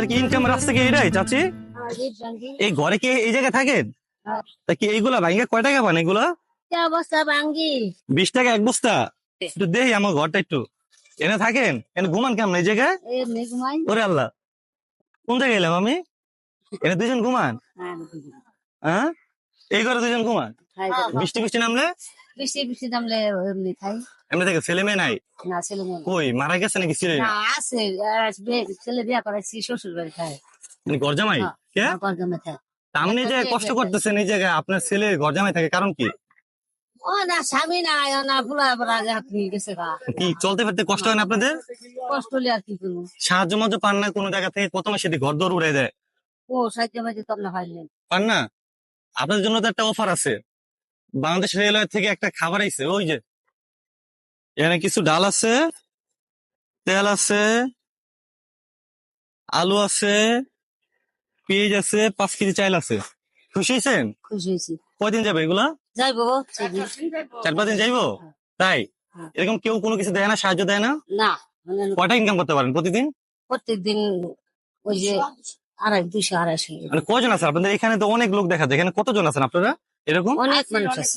আপনার কি ইনকাম রাস্তা কি এটাই চাচি? এই ঘরে কি এই জায়গায় থাকেন? তা কি এইগুলা ভাঙ্গা কয় টাকা পান এগুলা? অবস্থা ভাঙ্গি 20 টাকা এক বস্তা? একটু দেই আমার ঘরটা একটু। এনে থাকেন? এনে ঘুমান কেমন এই জায়গায়? এমনি ঘুমাই। ওরে আল্লাহ, কোন জায়গায় এলাম আমি? এনে দুজন ঘুমান? হ্যাঁ, এই ঘরে দুজন ঘুমান? বৃষ্টি বৃষ্টি নামলে বৃষ্টি বৃষ্টি নামলে এমনি খাই। এমনি থেকে ছেলে মেয়ে নাই? না ছেলে মেয়ে নেই। কই মারা গেছে নাকি ছেলে? না আছে ছেলে বিয়া করাইছি শ্বশুর বাড়ি খায়। মানে ঘর জামাই? কে? আমার জমে খায়। তা আপনি যে কষ্ট করতেছেন এই জায়গায়, আপনার ছেলে ঘর জামাই থাকে কারণ কি? ও না স্বামী নাই ও না ফুলা বড়া হাত নিয়ে গেছে গা। কি চলতে ফিরতে কষ্ট হয় না আপনাদের? কষ্ট হলে আর কি করবো। সাহায্য মাঝে পান না কোনো জায়গা থেকে? কত মাসে ঘর দৌড় উড়ে দেয়, ও সাহায্য মাঝে তো আপনার পাইলেন। পান না? আপনাদের জন্য তো একটা অফার আছে, বাংলাদেশ রেলওয়ে থেকে একটা খাবার আইছে। ওই যে এখানে কিছু ডাল আছে, তেল আছে, আলু আছে, পেঁয়াজ আছে, 5 কেজি চাল আছে। খুশি হয়েছেন? খুশি হয়েছি। কয়দিন যাবে এগুলা? যাইবো 4-5 দিন যাইবো? তাই? এরকম কেউ কোনো কিছু দেয় না, সাহায্য দেয় না? না কয়টা ইনকাম করতে পারেন প্রতিদিন? প্রত্যেকদিন ওই যে 200-250 মানে কয়জন আছে আপনাদের এখানে? তো অনেক লোক দেখা যায়, এখানে কতজন আছেন আপনারা এরকম? অনেক মানুষ আছে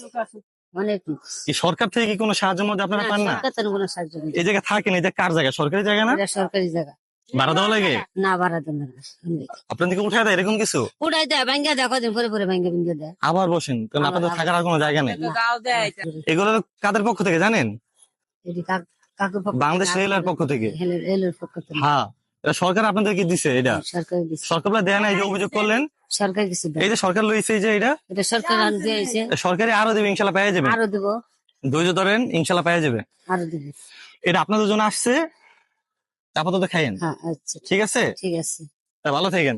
অনেক মানুষ। কি সরকার থেকে কি কোনো সাহায্য মধ্যে আপনারা পান না? সরকার থেকে কোনো সাহায্য নেই। এই জায়গায় থাকেন, এই যে কার জায়গা? সরকারি জায়গা না? এটা সরকারি জায়গা। ভাড়া দেওয়া লাগে? না ভাড়া দেন না। আপনাদেরকে উঠে দেয় এরকম কিছু? উড়াই দেয় ভাঙ্গা দেয় কদিন পরে পরে ভাঙ্গা ভেঙে দেয়। আবার বসেন, কারণ আপনাদের থাকার আর কোনো জায়গা নেই। এগুলো কাদের পক্ষ থেকে জানেন? এটি কাকুর পক্ষ বাংলাদেশ রেলের পক্ষ থেকে। রেলের পক্ষ থেকে। হ্যাঁ, এটা সরকার আপনাদেরকে দিছে। এটা সরকার দিচ্ছে। সরকার বলে দেয় না, এই যে অভিযোগ করলেন, সরকার কিছু দেয়। এই যে সরকার লইছে, এই যে এটা এটা সরকার আর দিয়েছে। সরকারি আরো দেবে, ইনশাল্লাহ পেয়ে যাবে। আরো দিব ধৈর্য ধরেন, ইনশাল্লাহ পেয়ে যাবে। আরো দিব। এটা আপনাদের জন্য আসছে, আপাতত খাইয়েন। হ্যাঁ আচ্ছা ঠিক আছে? ঠিক আছে। তা ভালো থাকেন।